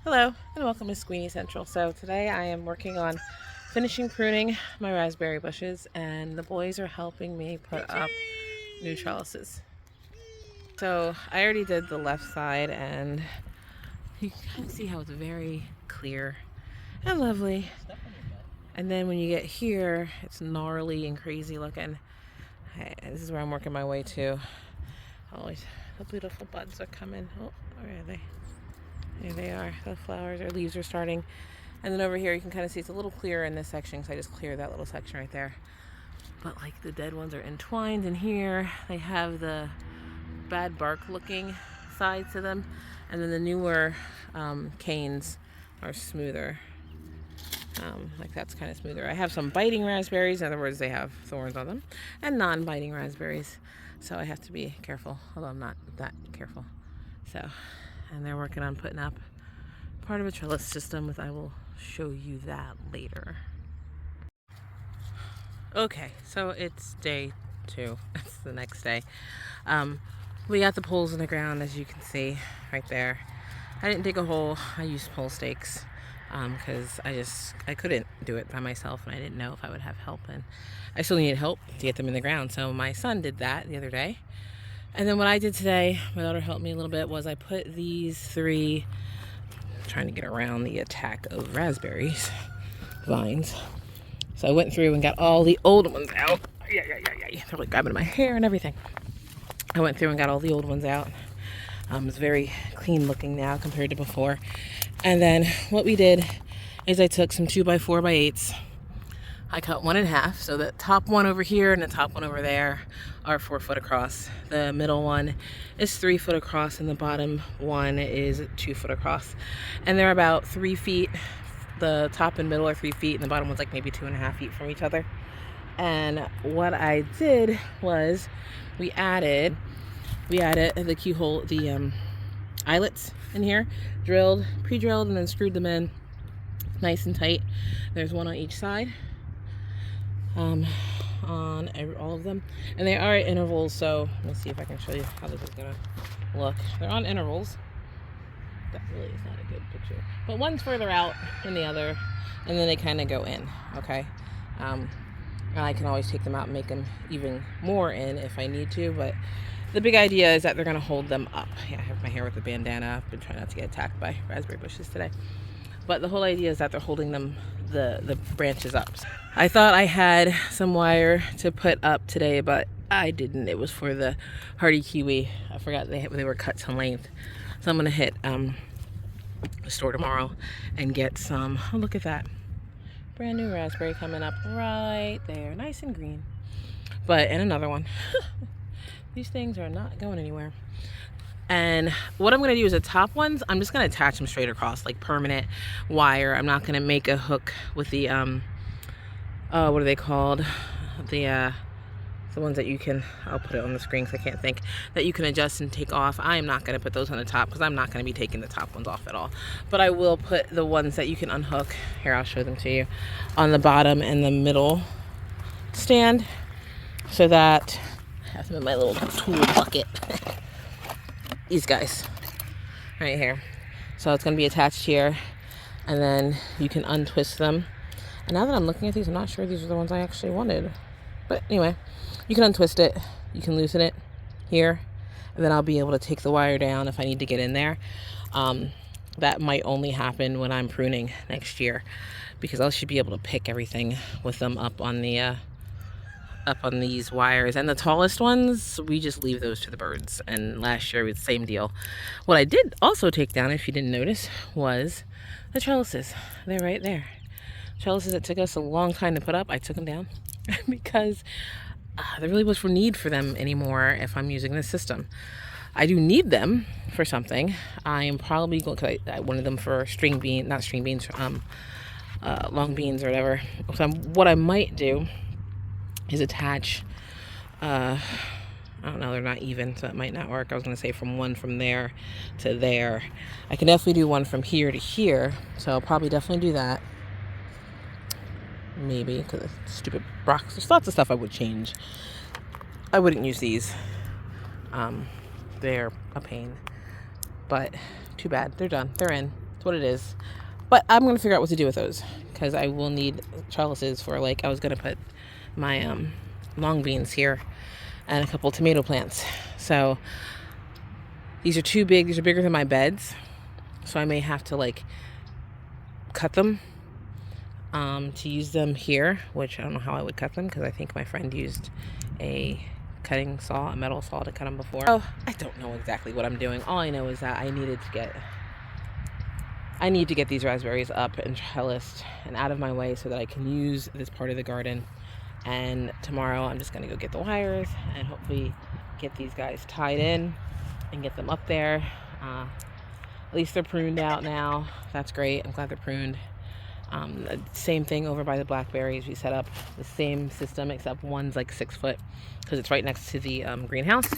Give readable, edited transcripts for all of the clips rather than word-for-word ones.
Hello and welcome to Squeenie Central. So today I am working on finishing pruning my raspberry bushes and the boys are helping me put up new trellises. So I already did the left side and you can kind of see how it's very clear and lovely. And then when you get here, it's gnarly and crazy looking. This is where I'm working my way to. Always the beautiful buds are coming. Oh, where are they? There they are. The flowers or leaves are starting. And then over here you can kind of see it's a little clearer in this section because I just cleared that little section right there. But like the dead ones are entwined in here. They have the bad bark looking sides to them. And then the newer canes are smoother. Like that's kind of smoother. I have some biting raspberries. In other words, they have thorns on them. And non-biting raspberries. So I have to be careful. Although I'm not that careful. So, and they're working on putting up part of a trellis system with, I will show you that later. Okay, so it's day 2. It's the next day. We got the poles in the ground, as you can see right there. I didn't dig a hole. I used pole stakes because I couldn't do it by myself and I didn't know if I would have help, and I still needed help to get them in the ground. So my son did that the other day. And then what I did today, my daughter helped me a little bit, was I put these 3, trying to get around the attack of raspberries vines. So I went through and got all the old ones out. Yeah. They're like grabbing my hair and everything. I went through and got all the old ones out. It's very clean looking now compared to before. And then what we did is I took some 2x4x8s. I cut one in half, so the top one over here and the top one over there are 4 foot across. The middle one is 3 foot across and the bottom one is 2 foot across. And they're about 3 feet. The top and middle are 3 feet and the bottom one's like maybe 2.5 feet from each other. And what I did was we added the keyhole, the eyelets in here, pre-drilled and then screwed them in nice and tight. There's one on each side. On all of them, and they are at intervals, so let me see if I can show you how this is gonna look. They're on intervals. That really is not a good picture, but one's further out than the other, and then they kind of go in. Okay, and I can always take them out and make them even more in if I need to, but the big idea is that they're gonna hold them up. Yeah, I have my hair with a bandana. I've been trying not to get attacked by raspberry bushes today. But the whole idea is that they're holding them, the branches up. I thought I had some wire to put up today, but I didn't. It was for the hardy kiwi. I forgot they were cut to length. So I'm gonna hit the store tomorrow and get some. Oh, look at that. Brand new raspberry coming up right there. Nice and green. And another one. These things are not going anywhere. And what I'm going to do is the top ones, I'm just going to attach them straight across, like permanent wire. I'm not going to make a hook with the, what are they called? The ones that you can, I'll put it on the screen because I can't think, that you can adjust and take off. I am not going to put those on the top because I'm not going to be taking the top ones off at all. But I will put the ones that you can unhook, here I'll show them to you, on the bottom and the middle stand so that I have them in my little tool bucket. These guys right here. So it's going to be attached here, and then you can untwist them. And now that I'm looking at these, I'm not sure these are the ones I actually wanted. But anyway, you can untwist it, you can loosen it here, and then I'll be able to take the wire down if I need to get in there. That might only happen when I'm pruning next year, because I should be able to pick everything with them up on the up on these wires. And the tallest ones, we just leave those to the birds. And last year it was the same deal. What I did also take down, if you didn't notice, was the trellises. They're right there. Trellises that took us a long time to put up, I took them down because there really was no need for them anymore if I'm using this system. I do need them for something. I am probably going, because I wanted them for long beans or whatever. So what I might do is attach, I don't know, they're not even, so it might not work. I was going to say from there to there. I can definitely do one from here to here, so I'll probably definitely do that. Maybe, because of stupid rocks. There's lots of stuff I would change. I wouldn't use these. They're a pain. But too bad. They're done. They're in. That's what it is. But I'm going to figure out what to do with those, because I will need trellises for, like, I was going to put my long beans here and a couple tomato plants. So these are too big. These are bigger than my beds. So I may have to, like, cut them to use them here, which I don't know how I would cut them, because I think my friend used a cutting saw, a metal saw, to cut them before. Oh, I don't know exactly what I'm doing. All I know is that I need to get these raspberries up and trellised and out of my way so that I can use this part of the garden. And tomorrow I'm just going to go get the wires and hopefully get these guys tied in and get them up there. At least they're pruned out now. That's great. I'm glad they're pruned. Same thing over by the blackberries. We set up the same system, except one's like 6 foot because it's right next to the greenhouse.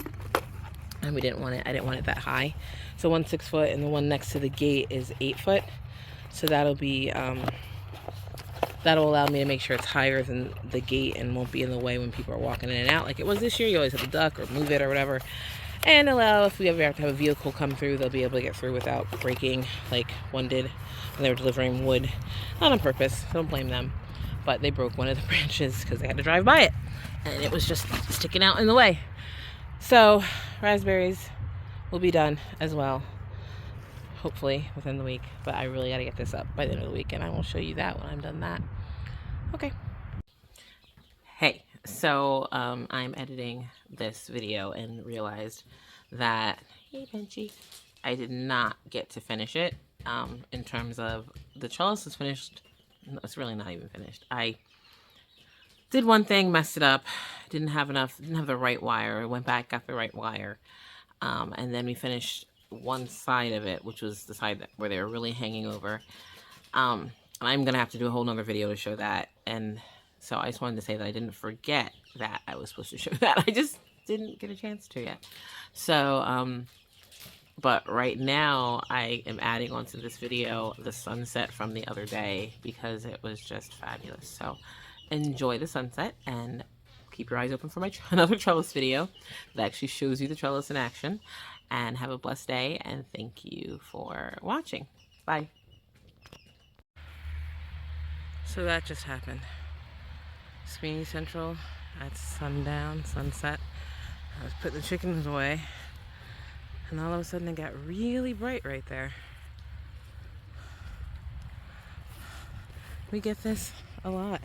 And I didn't want it that high. So one's 6 foot and the one next to the gate is 8 foot. So that'll be, that'll allow me to make sure it's higher than the gate and won't be in the way when people are walking in and out like it was this year. You always have to duck or move it or whatever. And allow, if we ever have to have a vehicle come through, they'll be able to get through without breaking like one did when they were delivering wood. Not on purpose, don't blame them. But they broke one of the branches because they had to drive by it. And it was just sticking out in the way. So raspberries will be done as well, hopefully within the week. But I really got to get this up by the end of the week, and I will show you that when I'm done that. Okay. Hey, so I'm editing this video and realized that, hey Benchy, I did not get to finish it. In terms of the trellis is finished. No, it's really not even finished. I did one thing, messed it up, didn't have the right wire. Went back, got the right wire, and then we finished one side of it, which was the side where they were really hanging over. And I'm gonna have to do a whole nother video to show that. And so I just wanted to say that I didn't forget that I was supposed to show that. I just didn't get a chance to yet. So, but right now I am adding onto this video the sunset from the other day because it was just fabulous. So enjoy the sunset and keep your eyes open for my another trellis video that actually shows you the trellis in action. And have a blessed day, and thank you for watching. Bye. So that just happened. Sweeney Central at sundown, sunset. I was putting the chickens away, and all of a sudden it got really bright right there. We get this a lot,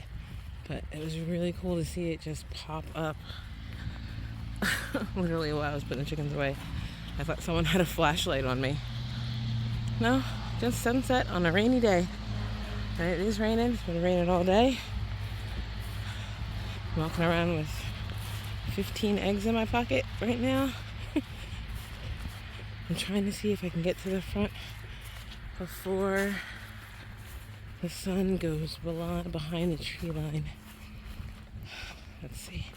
but it was really cool to see it just pop up. Literally while I was putting the chickens away. I thought someone had a flashlight on me. No, just sunset on a rainy day. And it is raining. It's been raining all day. I'm walking around with 15 eggs in my pocket right now. I'm trying to see if I can get to the front before the sun goes behind the tree line. Let's see.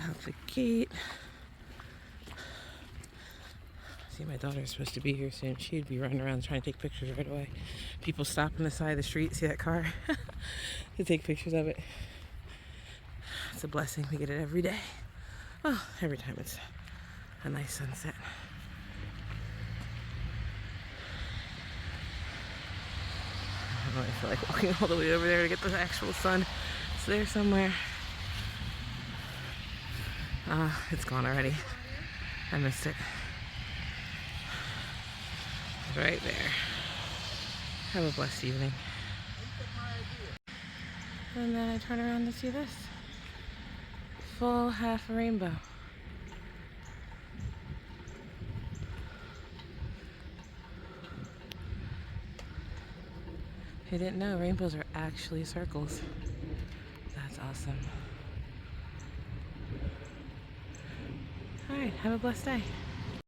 Out the gate. See, my daughter's supposed to be here soon. She'd be running around trying to take pictures right away. People stop on the side of the street, see that car, to take pictures of it. It's a blessing. We get it every day. Well, every time it's a nice sunset. I don't know, I feel like walking all the way over there to get the actual sun. It's there somewhere. It's gone already. I missed it. It's right there. Have a blessed evening. And then I turn around to see this. Full half a rainbow. I didn't know rainbows are actually circles. That's awesome. Alright, have a blessed day.